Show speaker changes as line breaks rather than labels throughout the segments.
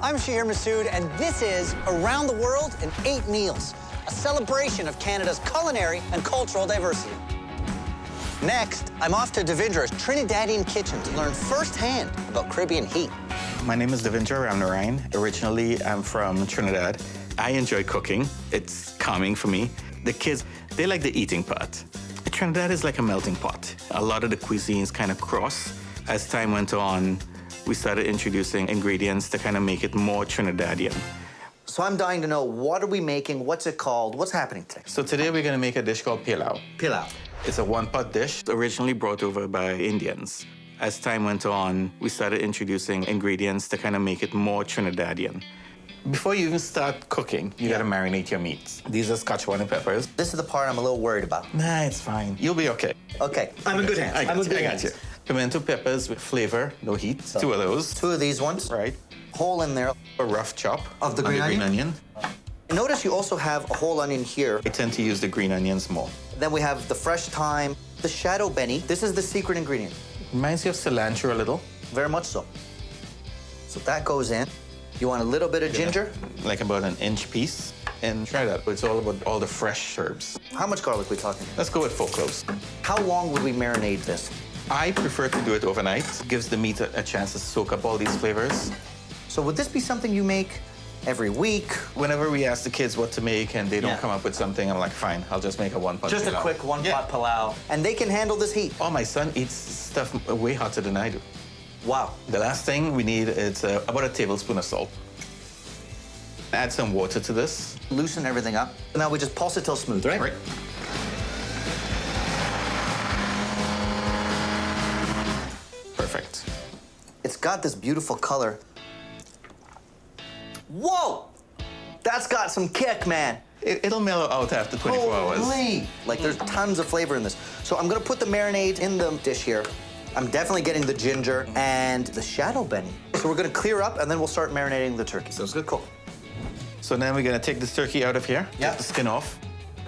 I'm Shahir Massoud, and this is Around the World in 8 Meals, a celebration of Canada's culinary and cultural diversity. Next, I'm off to Davindra's Trinidadian kitchen to learn firsthand about Caribbean heat.
My name is Davindra Ramnarine. Originally, I'm from Trinidad. I enjoy cooking. It's calming for me. The kids, they like the eating part. Trinidad is like a melting pot. A lot of the cuisines kind of cross. As time went on, we started introducing ingredients to kind of make it more Trinidadian.
So I'm dying to know, what are we making? What's it called? What's happening today?
So today we're gonna make a dish called pelau.
Pilau.
It's a one-pot dish, originally brought over by Indians. As time went on, we started introducing ingredients to kind of make it more Trinidadian. Before you even start cooking, you gotta marinate your meats. These are Scotch bonnet peppers.
This is the part I'm a little worried about.
Nah, it's fine. You'll be okay.
Okay, I'm in good hands.
I got you. Pimento peppers with flavor, no heat.
So,
2 of those.
2 of these ones.
Right.
Whole in there.
A rough chop
Of the green onion? Notice you also have a whole onion here.
I tend to use the green onions more.
Then we have the fresh thyme, the shadow beni. This is the secret ingredient.
Reminds you of cilantro a little.
Very much so. So that goes in. You want a little bit of ginger?
Like about an inch piece. And try that. It's all about all the fresh herbs.
How much garlic we talking?
Let's go with 4 cloves.
How long would we marinate this?
I prefer to do it overnight. Gives the meat a chance to soak up all these flavors.
So would this be something you make every week?
Whenever we ask the kids what to make and they don't
Yeah.
come up with something, I'm like, fine, I'll just make a one-pot
Just
pilau.
a quick one-pot palau. And they can handle this heat.
Oh, my son eats stuff way hotter than I do.
Wow.
The last thing we need is about a tablespoon of salt. Add some water to this.
Loosen everything up. Now we just pulse it till smooth, right?
Right. Perfect.
It's got this beautiful color. Whoa! That's got some kick, man.
It'll mellow out after 24 hours.
Holy! Like, there's tons of flavor in this. So I'm gonna put the marinade in the dish here. I'm definitely getting the ginger and the shadow beni. So we're gonna clear up and then we'll start marinating the turkey.
Sounds good.
Cool.
So then we're gonna take this turkey out of here,
Yeah.
take the skin off,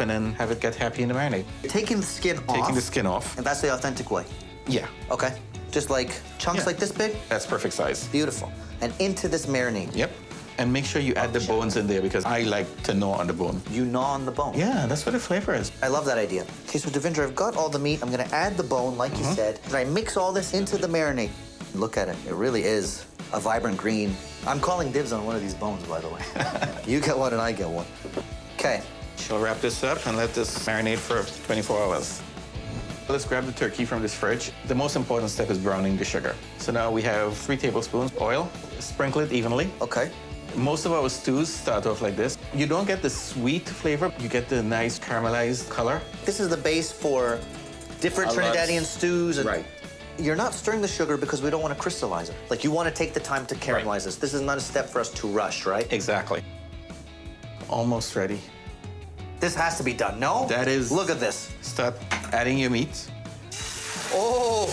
and then have it get happy in the marinade.
Taking the skin off.
Taking the skin off.
And that's the authentic way.
Yeah,
Okay. Just like chunks
Yeah.
like this big?
that's perfect size.
Beautiful. And into this marinade.
Yep. And make sure you add the bones in there because I like to gnaw on the bone.
You gnaw on the bone.
Yeah, that's what the flavor is.
I love that idea. Okay, so Davindra, I've got all the meat. I'm gonna add the bone, like you said. And I mix all this into the marinade. Look at it. It really is a vibrant green. I'm calling dibs on one of these bones, by the way. You get one and I get one. Okay.
We'll wrap this up and let this marinate for 24 hours. Let's grab the turkey from this fridge. The most important step is browning the sugar. So now we have 3 tablespoons oil. Sprinkle it evenly.
Okay.
Most of our stews start off like this. You don't get the sweet flavor, you get the nice caramelized color.
This is the base for different
A lot.
Trinidadian stews. And
Right.
You're not stirring the sugar because we don't want to crystallize it. Like, you want to take the time to caramelize this. This is not a step for us to rush, right?
Exactly. Almost ready.
This has to be done, no?
That is-
Look at this.
Start adding your meat.
Oh!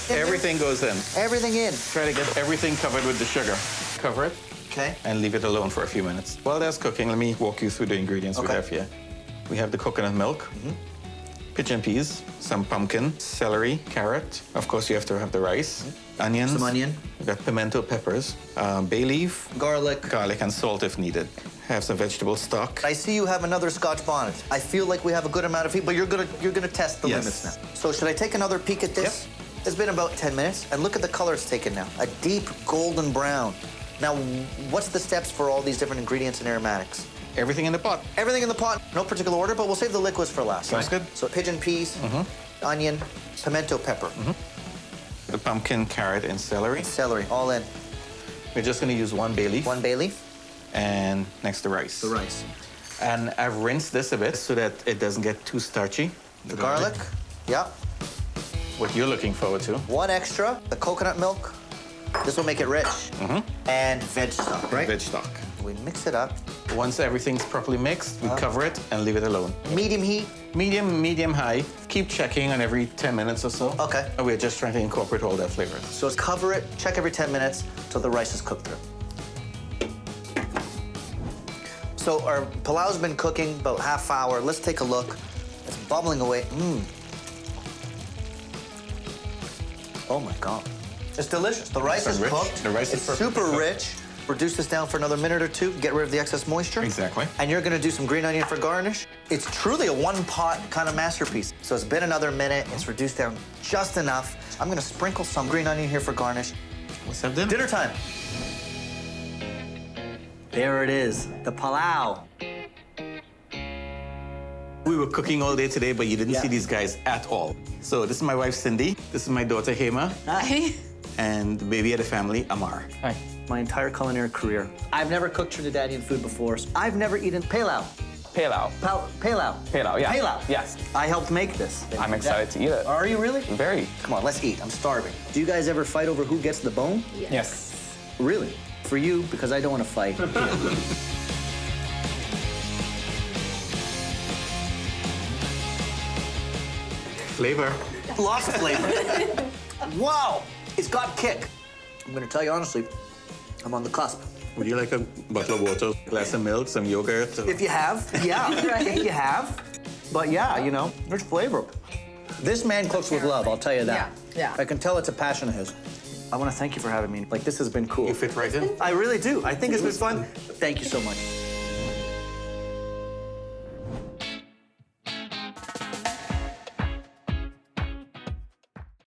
Everything goes in.
Everything in.
Try to get everything covered with the sugar. Cover it
Okay.
and leave it alone for a few minutes. While that's cooking, let me walk you through the ingredients we
Okay.
have here. We have the coconut milk, pigeon peas, some pumpkin, celery, carrot. Of course, you have to have the rice, onions.
Some onion.
We got pimento peppers, bay leaf,
Garlic.
garlic, and salt if needed. Have some vegetable stock.
I see you have another Scotch bonnet. I feel like we have a good amount of heat, but you're gonna test the
Yes.
limits now. So should I take another peek at this? It's been about 10 minutes, and look at the color it's taken now. A deep golden brown. Now, what's the steps for all these different ingredients and aromatics?
Everything in the pot.
Everything in the pot, no particular order, but we'll save the liquids for last.
Sounds good.
So pigeon peas, onion, pimento pepper,
The pumpkin, carrot, and celery.
celery, all in.
We're just gonna use 1 bay leaf.
1 bay leaf.
And next the rice.
rice.
And I've rinsed this a bit so that it doesn't get too starchy.
The garlic. Yeah.
What you're looking forward to.
1 extra. The coconut milk. This will make it rich. And veg stock, right?
Veg stock.
We mix it up.
Once everything's properly mixed, we cover it and leave it alone.
Medium heat.
Medium, high. Keep checking on every 10 minutes or so.
Okay.
And we're just trying to incorporate all that flavor.
So let's cover it, check every 10 minutes till the rice is cooked through. So our palau's been cooking about half hour. Let's take a look. It's bubbling away. Oh my God. It's delicious. The rice is
rich.
cooked.
The rice is
it's
perfectly
super
cooked.
rich. Reduce this down for another minute or two, get rid of the excess moisture.
Exactly.
And you're gonna do some green onion for garnish. It's truly a one-pot kind of masterpiece. So it's been another minute, it's reduced down just enough. I'm gonna sprinkle some green onion here for garnish.
Let's have dinner.
Dinner time. There it is, the palau.
We were cooking all day today, but you didn't
Yeah.
see these guys at all. So this is my wife, Cindy. This is my daughter, Hema.
Hi.
And the baby of the family, Amar.
Hi.
My entire culinary career. I've never cooked Trinidadian food before. I've never eaten palau.
Palau.
Palau.
Palau, yeah.
Palau.
Yes.
I helped make this.
I'm excited to eat it.
Are you really?
Very.
Come on, let's eat. I'm starving. Do you guys ever fight over who gets the bone?
Yes.
Really? For you, because I don't want to fight.
Flavor.
Lost flavor. Wow, it's got kick. I'm gonna tell you honestly, I'm on the cusp.
Would you like a bottle of water, glass of milk, some yogurt?
If you have, yeah, if you have. But yeah, you know, there's flavor. This man cooks with love, I'll tell you that.
Yeah, yeah.
I can tell it's a passion of his. I want to thank you for having me. Like, this has been cool.
You fit right in.
I really do. I think it's been fun. Thank you so much.